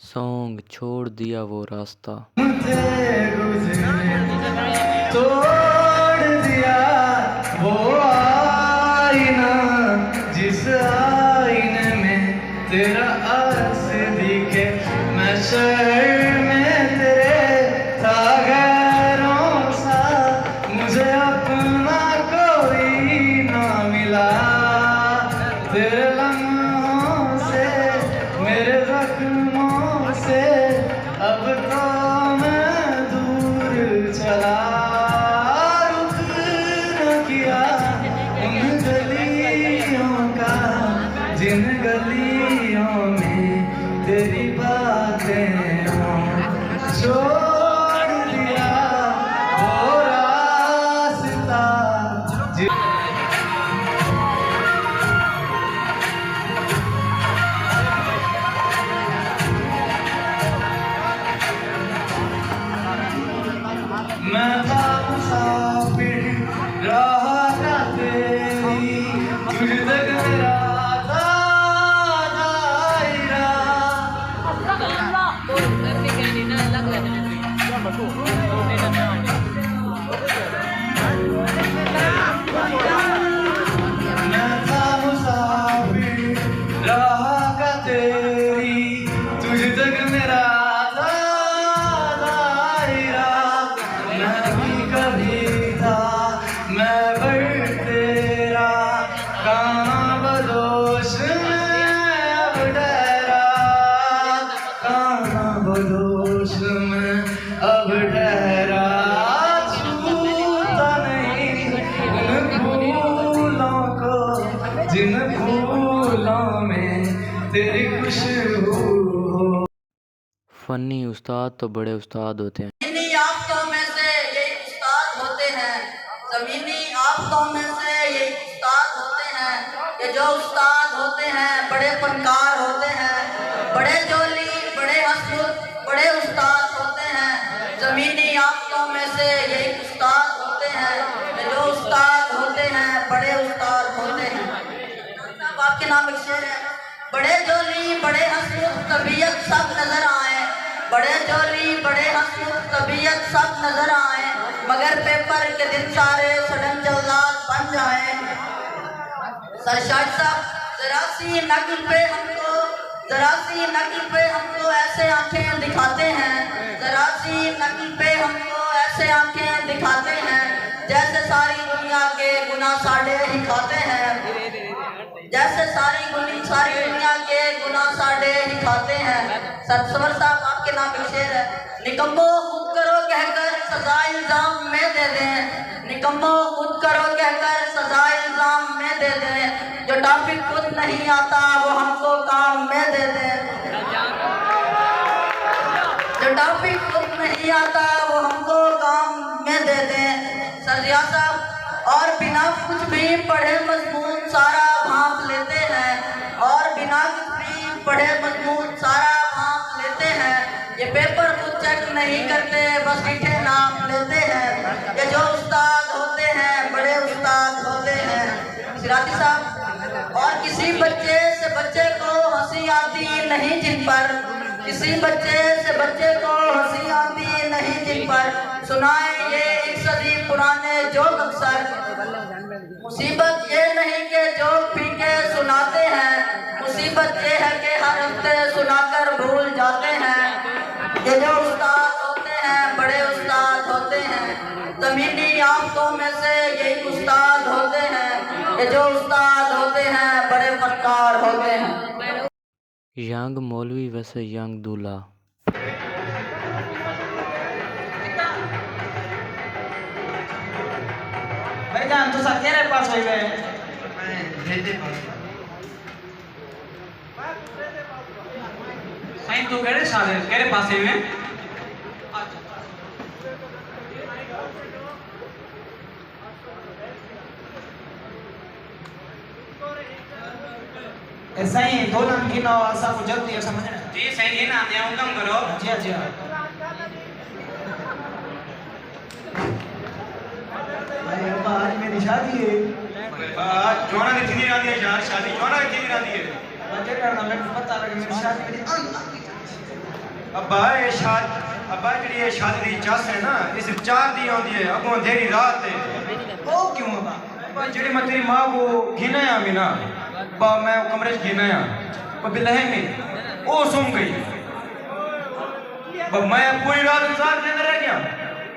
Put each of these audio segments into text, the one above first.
Song छोड़ दिया वो रास्ता। तोड़ दिया वो आईना जिस आईने में तेरा अक्स दिखे। मैं शहर में तेरे था गैरों सा, मुझे अपना कोई ना मिला। तेरे लम्हों से मेरे जख्मों से अब तो मैं दूर चला। रुख न किया उन गलियों का जिन गलियों में तेरी बातें हों। छोड़ दिया वो रास्ता मैं था मुसाफिर राह का तेरी, तुझ तक मेरा था दायरा। मैं था मुसाफिर राह का तेरी, तुझ तक मेरा था दायरा। मैं भी कभी था मैं भर तेरा, कहाँ बदोश में अब ठहरा। कहाँ बदोश में अब ठहरा। छूता नहीं उन फूलों को जिन फूलों में तेरी खुशबू हो। फनी उस्ताद तो बड़े उस्ताद होते हैं। ज़मीनी आफ़तों में से यही उस्ताद होते हैं। ज़मीनी आफ़तों में से यही उस्ताद होते हैं। ये जो उस्ताद होते हैं बड़े फनकार होते हैं, बड़े जोली, बड़े हसमुख, बड़े उस्ताद होते हैं। ज़मीनी आफ़तों में से यही उस्ताद होते हैं। ये जो उस्ताद होते हैं बड़े उस्ताद होते हैं। साहब आपके नाम एक शेर है। बड़े जोली, बड़े हसमुख, तबीयत सब नजर आए। बड़े जोली, बड़े हसमुख, तबीयत सब नजर आए, मगर पेपर के दिन सारे सडन जल्लाद बन जाए। सरशाद साहब जरा सी नकल पे हमको, जरा सी नकल पे हमको ऐसे आंखें दिखाते हैं। जरा सी नकल पे हमको ऐसे आंखें दिखाते हैं, जैसे सारी दुनिया के गुनाह साढ़े ही खाते हैं। जैसे सारी दुनिया के गुनाह साढ़े ही खाते हैं। सर साहब आपके नाम एक शेर है। निकम्मो खुद करो कहकर सजा इल्जाम में दे दें। निकम्मो खुद करो कहकर सजा इल्जाम में दे दें। जो टॉपिक खुद नहीं आता वो हमको काम में दे दें। जो टॉपिक खुद नहीं आता वो हमको काम में दे दें। सरजिया साहब और बिना कुछ भी पढ़े मजमून सारा भांप लेते हैं, और बिना कुछ भी पढ़े मजमून सारा भांप लेते हैं। ये पेपर खुद चेक नहीं करते बस मीठे नाम लेते हैं। ये जो उस्ताद होते हैं बड़े उस्ताद होते हैं। सिराती साहब और किसी बच्चे से बच्चे को हंसी आती नहीं जिन पर, किसी बच्चे से बच्चे को हंसी आती नहीं जिन पर, सुनाए ये एक सदी पुराने जोक अक्सर। मुसीबत ये नहीं कि जोक पी के सुनाते हैं, मुसीबत ये है कि हर हफ्ते सुनाकर भूल जाते हैं। ये जो उस्ताद होते हैं बड़े उस्ताद होते हैं। ज़मीनी आफ़तों में से यही उस्ताद होते हैं। ये जो उस्ताद होते हैं बड़े फनकार होते हैं। यंग मौलवी वैसे यंग दूल्हा। भाई जान तो साथ तेरे पास हो गए। साईं तू केड़े साल है केड़े पासे में? ऐसा ही दो नाम की नाव आसा को जल्दी है समझना जी। सही है ना आप हुक्म करो। जी जी भाई आज मेरी शादी है। जोना ने इतनी रात है यार, शादी जोना इतनी रात है। बच्चे करना मेरे को पता लगे मेरी शादी मेरी अब्बा ये शादी दी चस है ना इस 4 दी आंदी है अगों अंधेरी रात है वो क्यों होगा अब्बा जेड़ी मैं तेरी मां को घिना आ भी ना अब्बा मैं कमरे च घिना आ पर बिलह में वो सुम गई अब मैं पूरी रात इंतजार के अंदर रह गया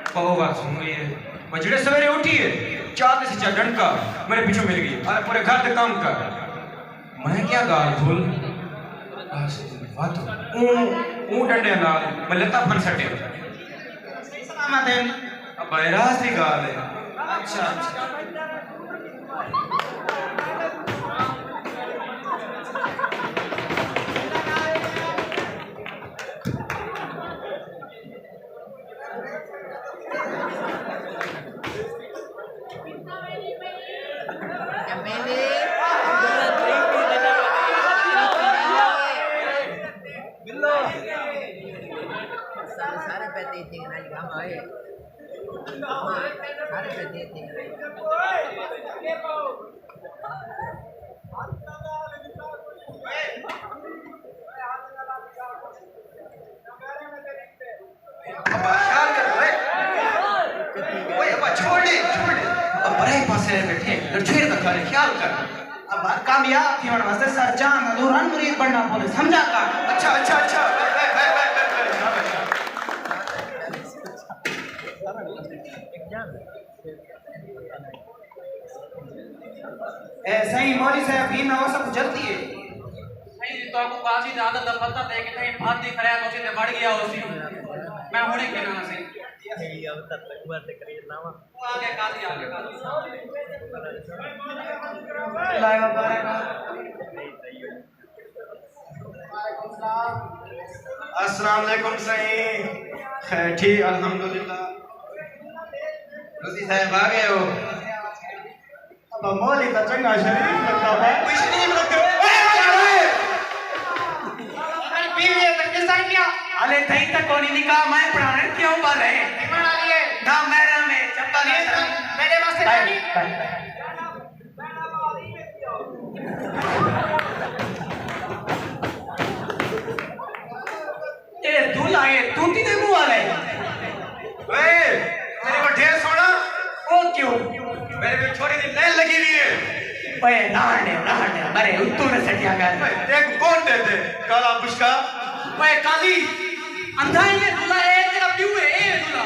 पर वो बात सुन गई है मैं जेड़े सवेरे उठी है 4 से 4 डंका मेरे पीछे मिल गई अरे पूरे घर के काम कर मैं क्या गाल भूल डंडे नाल मैं लता फन सटे सलामत है अब बहराज की गाल है अच्छा सारे पैसे इतने नहीं हम आए सारे पैसे इतने नहीं छोड़ दे अब बड़े पासे बैठे लड़छेड़ का थारे ख्याल कर अब कामयाब थी वण वास्ते सरजान दूरान मुरीद बनना बोले समझा का अच्छा ऐसा ही मौली साहब भी ना हो सब जल्दी है नहीं तो आपको काजी दादा दा पता दे के नहीं बात दिख रहा है तो सीधे बढ़ गया उसी मैं होने के ना से अब तक बात करिए ना वो आ गया काजी लाया बारका अस्सलाम वालेकुम सही ठीक अल्हम्दुलिल्लाह रजी साहब आ गए हो अब मौली तो चंगा शरीफ लगता है कोई शरीफ लगते हो बीवी तक किसान किया अरे तई तक कोनी निकाह मैं पढ़ाने क्यों बात है बना लिए ना मेरा में चप्पा नहीं मेरे वास्ते नहीं ए दूल्हा ये तूती दे मुंह वाले ओए तेरे को ढेर सोना ओ क्यों मेरे भी छोरी दी लाइन लगी हुई है ओए नाने मरे उत्तू ने सटिया गया एक कौन दे दे काला पुष्का ओए काजी अंधा ये दूल्हा है तेरा क्यों है ए दूल्हा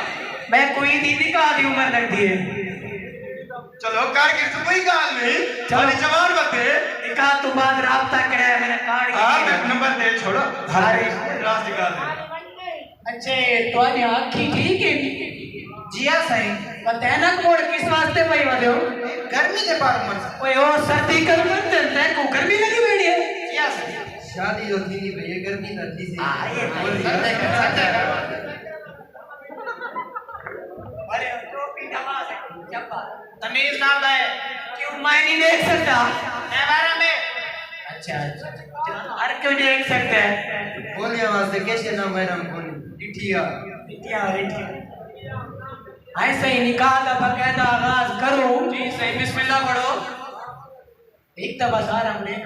मैं कोई दी निकाह दी उम्र लगती है चलो कारगिर से कोई गाल नहीं खाली जवान बते निकाह तो बाद राब्ता करे मैंने कार्ड आप एक नंबर दे छोड़ो अरे रास निकाल दे अच्छे तो आज आखी ठीक है जिया सही तैनक मोड़ किस वास्ते पई वदो गर्मी के पार मर ओए ओ सर्दी कर मत ते को गर्मी लगी बैठी है जिया सही शादी जो थी नहीं भैया गर्मी धरती से अरे टोपी दबा से चप्पा तमीज नाम है क्यों मैं नहीं देख सकता मैं बारे में अच्छा हर क्यों देख सकते हैं बोलिए वास्ते कैसे ना मैडम बोली इठिया ऐसे ही निकाह का बकायदा आगाज करो जी सही बिस्मिल्लाह पढ़ो एक दफा सारा हमने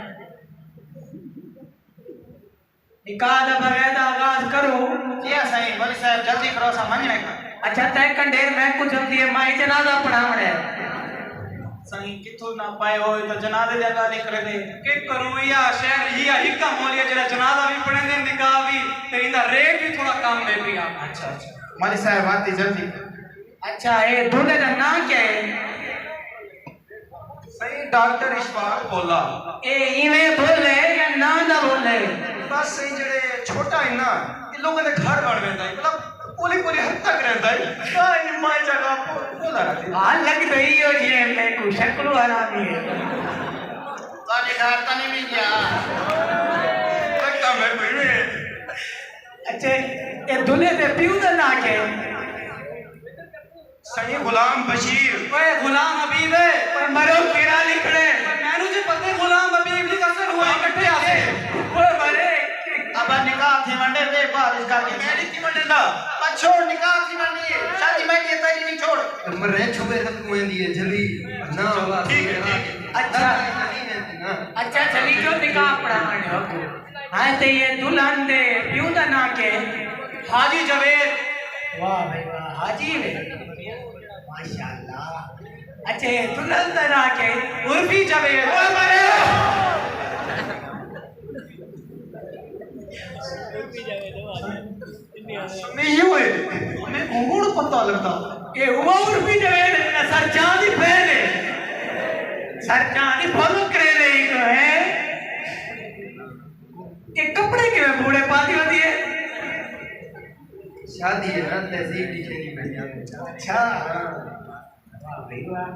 निकाह का बकायदा आगाज करो जिया सही बोली साहब जल्दी करो समझने का अच्छा तय कंडेर मैं कुछ जल्दी है माई जनाजा पढ़ावणे सही किथों ना पाए हो तो जनाजे दी गाली करे दे के करूं या शहर ये हिक्का मोलिया जरा जनाजा भी पढ़े दे निकाह भी ते इंदा रेट भी थोड़ा कम दे पिया अच्छा मौली साहब आती जल्दी अच्छा ये दूल्हे का नाम क्या है सही डॉक्टर इशफाक बोला ए इवे बोले या ना ना बोले बस सही जड़े छोटा है ना ये लोगों ने घर बन रहता है मतलब पूरी हद तक रहता है काई माई जगह बोला रहती है हां लग रही हो जी मैं को शक्ल हरामी है सारे घर तने में गया लगता मैं कोई अच्छा ये दूल्हे दे पियो दा ना के सही गुलाम बशीर ओए गुलाम हबीब है ओए मरो केड़ा लिखड़े मैनू जे पते गुलाम हबीब ली कसर हुआ इकट्ठे आसे ओए मरे अब निकाह थी मंडे पे बाद इसका मेरी की मंडे दा छोड़ निकाह थी मंडे शादी मैं ये तेरी नहीं छोड़ मरे छुपे खत्म हो जाती है जल्दी ना ठीक है अच्छा ना अच्छा चली जो निकाह पढ़ाने हो हाँ तो ये दुल्हन दे प्यू दा ना के हाजी जवेद वाह भाई वाह हाजी वे माशाल्लाह अच्छा ये दुल्हन दा ना के उर्फी जवेद ओए मारे नहीं हुए मैं कौन पता लगता ये हुआ उर्फी जवेद ना सर चांदी पहने सर चांदी फॉलो करे नहीं को है ये कपड़े के बूढ़े पाती होती है शादी है ना तहजीब लिखेगी भैया अच्छा वाह भाई वाह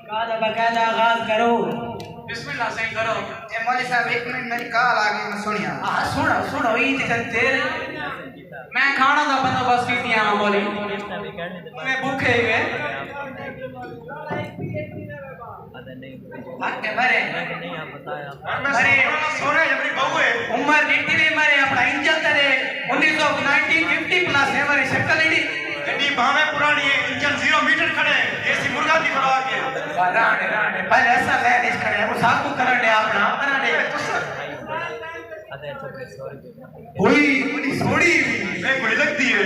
कादा बकायदा आगाज करो बिस्मिल्लाह सही करो ए मौलवी साहब एक मिनट मेरी कॉल आ गई मैं सुनिया हाँ सुनो सुनो ये चलते मैं खाना दा बंदोबस्त की दिया मौली मैं भूखे ही गए हक मरे अरे सोने जबरी बहू है उम्र नीति में मरे अपना इंजन तरे 1950 प्लस है मरे शक्ल ही गड्डी भावे पुरानी है इंजन 0 मीटर खड़े देसी मुर्गा दी बड़ा के राणे राणे पहले ऐसा ले इस खड़े वो साकू करने अपना करने हुई बड़ी सोड़ी मैं कोई लगती है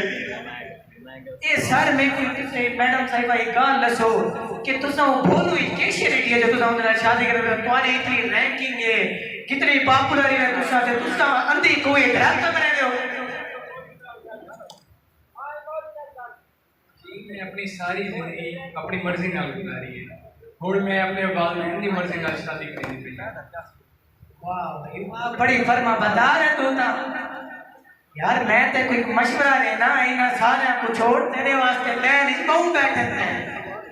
ये सर में किसी मैडम साहिबा एक गाल लसो कि तुसा बोलो ही कैसे रेडी है जो तुसा उनसे शादी कर रहे हो तुम्हारी इतनी रैंकिंग है कितनी पॉपुलर है तुसा से तुसा अंधी कोई डर तो करे हो मैं अपनी सारी जिंदगी अपनी मर्जी नाल गुजारी है हुण मैं अपने बाद में अपनी मर्जी नाल शादी करनी पई वाह भाई वाह बड़ी फरमा बता रहे तू ना यार मैं ते कोई मशवरा लेना इना सारे को छोड़ तेरे वास्ते ले इस बहु बैठे थे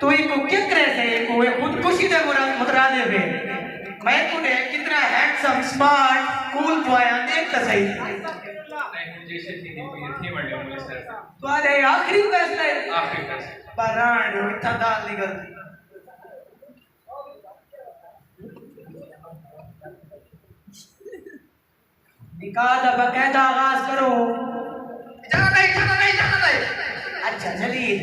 तू इको क्या करे से को खुदकुशी दे मुद्रा दे बे मैं तूने कितना हैंडसम स्मार्ट कूल बॉय देख तो सही जैसे थी थी बड़े मुझे सर तुम्हारे आखिरी फैसले आखिरी फैसले पराण इतना दाल निकल निकाह दा बकायदा आगाज करो जाना नहीं अच्छा जलील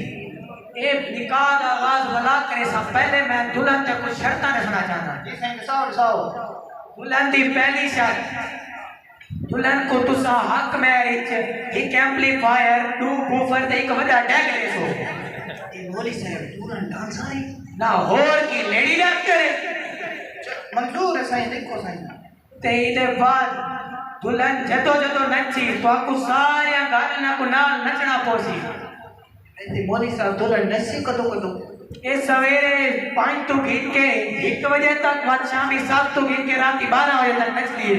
ए निकाह दा आगाज भला करे से पहले मैं दुल्हन ते कुछ शर्तां रखना चाहता जी सही सौ दुल्हन दी पहली शर्त दुल्हन को तुसा हक मैरिज एक एम्पलीफायर 2 बूफर ते एक वडा डैग ले सो ए मौलवी साहब दुल्हन डांस आई ना होर की लेडी डांस करे मंजूर है सही देखो सही ते इदे बाद दुल्हन जदो जदो नची तो आपको सारे गाना को नाल नचना पोसी ऐसे मौलवी साहब दुल्हन नसी कदो ए सवेरे 5 तो गीत के 1 बजे तक बाद शाम 7 तो गीत के रात 12 बजे तक नच लिए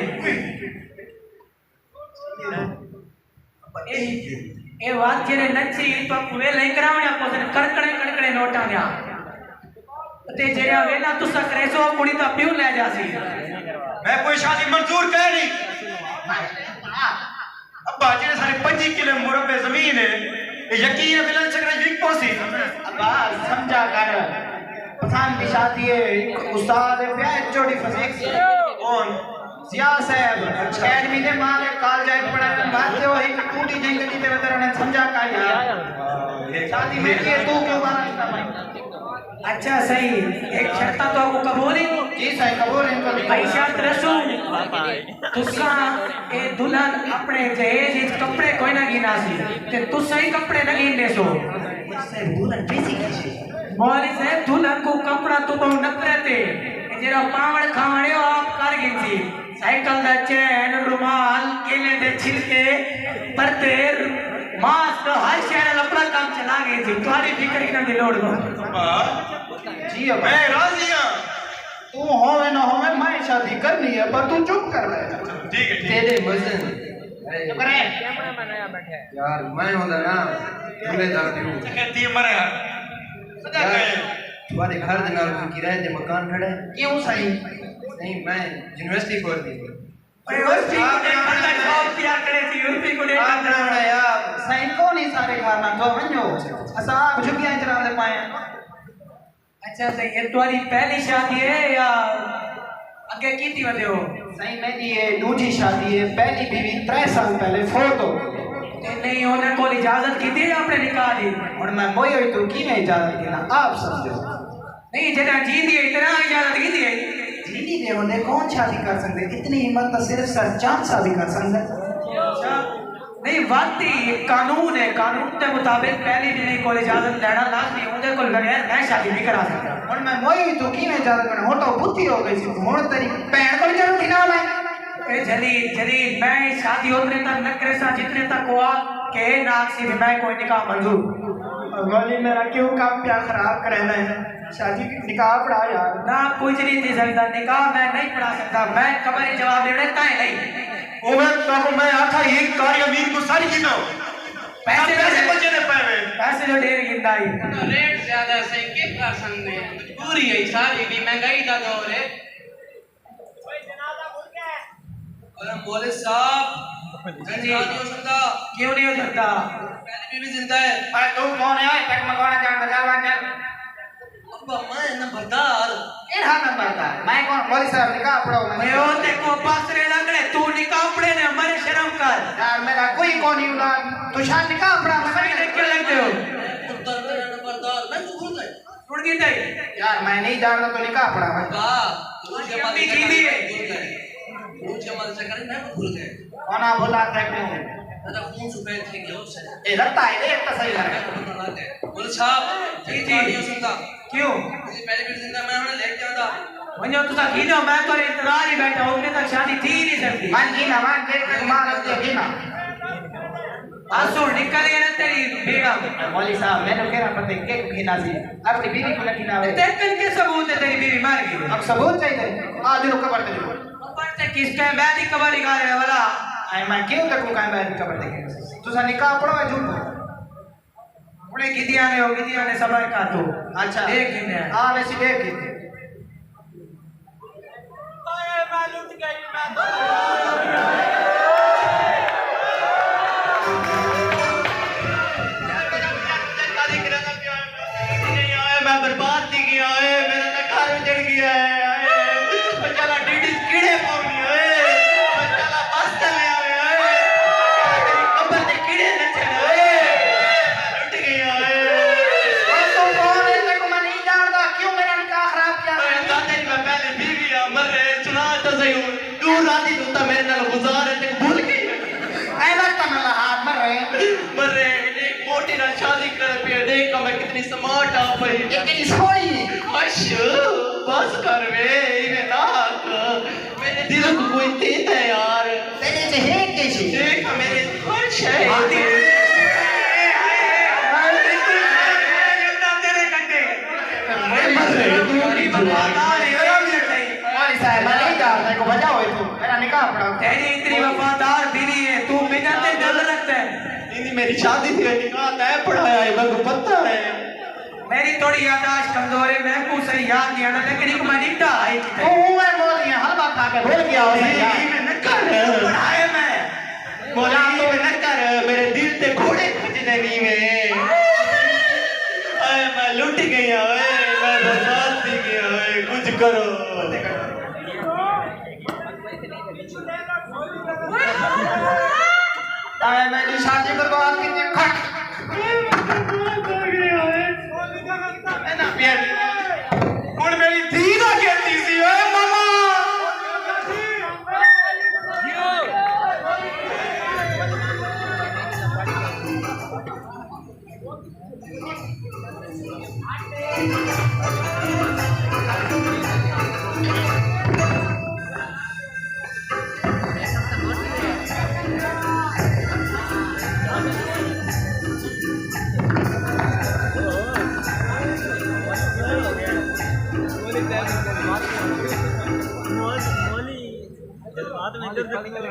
ए बात जेरे नची तो कुवे ले करावण्या पोसे कड़कड़े नोटा न्या ते जेरा वेला तुसा करे सो कुड़ी ता प्यू ले जासी मैं कोई शादी मंजूर कर नहीं अब्बा जी ने सारे 25 किलो मुरब्बे जमीन है ये यकीन है बिलन चक्र विक पोसी अब्बा समझा कर पठान की शादी है उस्ताद है ब्याह जोड़ी फसेक कौन सिया साहब अकेडमी दे माले कॉलेज जाए पढ़ा बात हो ही टूटी जिंदगी ते वतन ने समझा का यार शादी में के तू क्यों बारा अच्छा सही एक शर्ता तो आपको कबूल ही जी सही कबूल है भाई शर्त रसू तुसा ए दुल्हन अपने जहेज इस कपड़े कोई ना गिना सी ते तुसा ही कपड़े ना गिनने सो साहब दुल्हन कैसी की मौली साहब दुल्हन को कपड़ा तो बहु नफरत है जेरा पावड़ खावणे आप कर गिनसी साइकिल दा चैन रुमाल केले दे छिलके पर्दे मास्क हर शहर अपना काम चला गए थी तुम्हारी फिक्र की ना लोड को जी अब मैं राजी हूं तू होवे ना होवे मैं शादी करनी है पर तू चुप कर ठीक है तेरे मजन चुप करे यार मैं होता ना दूल्हे दार हूं कहती मरे सजा गए तुम्हारे घर दे नाल कोई किराए दे मकान खड़ा है क्यों सही नहीं मैं यूनिवर्सिटी खोल दी यूनिवर्सिटी को देखा जॉब किया करे थी यूनिवर्सिटी को देखा आपने यार सही को नहीं सारे घर ना तो वञो असा झुकियां चला दे पाए अच्छा सही ये तुम्हारी पहली शादी है या आगे की थी वदे हो सही मेरी ये दूसरी शादी है पहली बीवी 3 साल पहले फोत हो ते नहीं होने को इजाजत की थी आपने निकाह दी और मैं मोई हुई तो की मैं इजाजत देना आप समझो नहीं जना जी दी इतना इजाजत की थी जीनी जे होंगे कौन शादी कर सकते? इतनी हिम्मत तो सिर्फ सर चांद शादी कर सकते। नहीं वाकई कानून है, कानून के मुताबिक पहली दिन को इजाजत लेना लाजमी उनके को बगैर मैं शादी नहीं करा सकता। और मैं मोई तो की में इजाजत करना हो तो बुद्धि हो गई सी मोड़ तेरी भैन को जरूर ठिना मैं ए जलील जलील मैं शादी होने तक नखरे सा जितने तक हुआ के नाक से भी मैं कोई निकाह मंजूर। वाली मेरा क्यों काम प्यार खराब करे है? शादी की निकाह पढ़ा यार ना कुछ नहीं थी सकता, निकाह मैं नहीं पढ़ा सकता, मैं कबर जवाब देने का नहीं। ओए तो मैं आखा एक कार्य मीन को सारी गिनो पैसे बचे ने पावे पैसे जो ढेर गिंदाई रेट ज्यादा से के कर सकते हैं, मजबूरी है सारी भी, महंगाई का दौर है। और मौलवी साहब नहीं हो सकता। क्यों नहीं हो सकता? पहले भी जिंदा है। मैं तुम कौन है? तक मैं कौन जान बजावा जान अब्बा मैं नंबरदार ये हां नंबरदार मैं कौन? मौलवी साहब निकाह पढ़ो मैं ओ देखो पासरे लगड़े तू निकाह पढ़े ने हमारे शर्म कर यार मेरा कोई कौन ही उड़ा तो शान निकाह पढ़ा मैं देख के लगते हो उत्तर मेरा नंबरदार मैं भूल गए उड़ गई थी यार मैं नहीं जानता तो निकाह पढ़ा मैं का तू जमा अपनी जीवी है। भूल गए तू जमा से करे मैं भूल गए कोना बुलाता है क्यों? मेरा खून सफेद थे गया उससे ए लगता है एक तो सही लग रहा है। बोल साहब जी जी नहीं हो सकता। क्यों मुझे पहले भी जिंदा मैं उन्हें लेके आंदा वन्यो तुसा कीनो मैं तो इंतजार ही बैठा हूं, उनने तक शादी थी ही नहीं सकती। मान जी ना मान देख के मार दे जी ना आंसू निकल गए ना तेरी बेगम। मौलवी साहब मैंने कह रहा पता के खिना सी अपनी बीवी को लखिना है। तेरे के सबूत है तेरी बीवी मर गई? अब सबूत चाहिए आज लोग कबर दे दो ऊपर से किसके मैं नहीं कबर निकाल रहा वाला आई मैं क्यों तक को कायम बैठ कबर देखे तुसा निकाह पढ़ो है झूठ बोलो उन्हें गिदिया ने समय का तो अच्छा देख गिने हां वैसे देख गिने मैं लूट गई मैं बर्बाद थी गया है, मेरा तो घर उजड़ गया है। चला डीडी कीड़े पाउनी है, चला बस चले आवे है, कब्र दे कीड़े नचन है, लुट गया है। और तो कौन है तेको मैं नहीं जानता क्यों मेरा निकाह खराब किया? मैं दादा मैं पहले बीवी आ मर रहे सुना तो सही हूं दूर राती तो ता मेरे नाल गुजार है ते भूल गई ऐ लगता मेरा हाथ मर रहे एक मोटी ना शादी कर पे देख मैं कितनी स्मार्ट आ पई इतनी सोई हश बस कर वे इने ना मेरे दिल को कोई देता है यार तेरे से है कैसे? देख मेरे हश है मौलवी साहब मैं नहीं जानता को बजाओ तू मेरा निकाह पढ़ाओ। तेरी इतनी वफादार बीवी है, तू बिना ते डर रखता है। इनी मेरी शादी थी निकाह तय पढ़ाया है मेरे को पता है मेरी थोड़ी याददाश्त कमजोर है, मैं को सही याद नहीं आना, लेकिन एक मनीटा आई थी तू है मौलवी हलवा खा के भूल गया हो यार मैं कर पढ़ाए मैं बोला तो न कर मेरे दिल ते घोड़े खजने नहीं में अरे मैं लुट गया ओए मैं बर्बाद थी गया ओए कुछ करो आए मैंने शादी बर्बाद की थी खट ना प्यार हुन मेरी धी दा कहती सी ओए मामा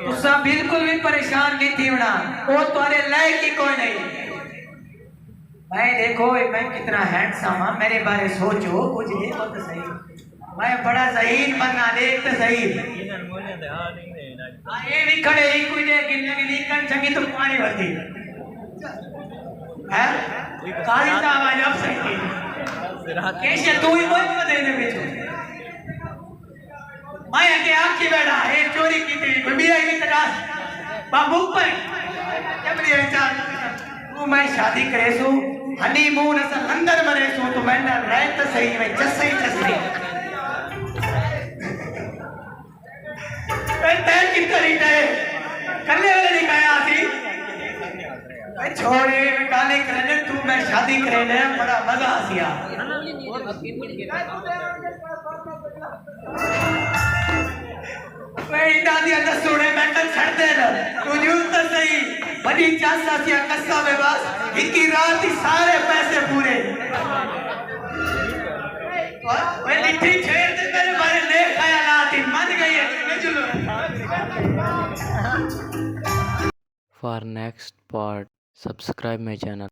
तुसा बिल्कुल भी परेशान नहीं थी होना, वो तुम्हारे लायक ही कोई नहीं। मैं देखो मैं कितना हैंडसम हूं, मेरे बारे सोचो कुछ ये मत सही, मैं बड़ा ज़हीन बनना देख तो सही। ये भी खड़े ही कोई दे गिनने की नीकन चंगी तो पानी भरती है काली सा आवाज अब सही कैसे तू ही बोल मत देने बीच मैं के आखी बैठा एक चोरी की थी मेरा ही तकास बाबू पर जब मेरे विचार तू मैं शादी करे सो हनीमून असल अंदर मरे सो तो मैं ना रह तो सही मैं जस सही तैर की करी टे कल्ले वाले नहीं कहा थी छोड़े काले करने तू मैं शादी करे बड़ा मजा आसिया मेरी दादी अंदर सोने मैं कल छड़ दे ना तुझे तो सही बड़ी चांसा सिया कस्सा में बस इतनी रात ही सारे पैसे पूरे मैं लिट्टी छेड़ दे मेरे बारे ले खाया लाती मन गई है मैं चलो For next part, subscribe my channel.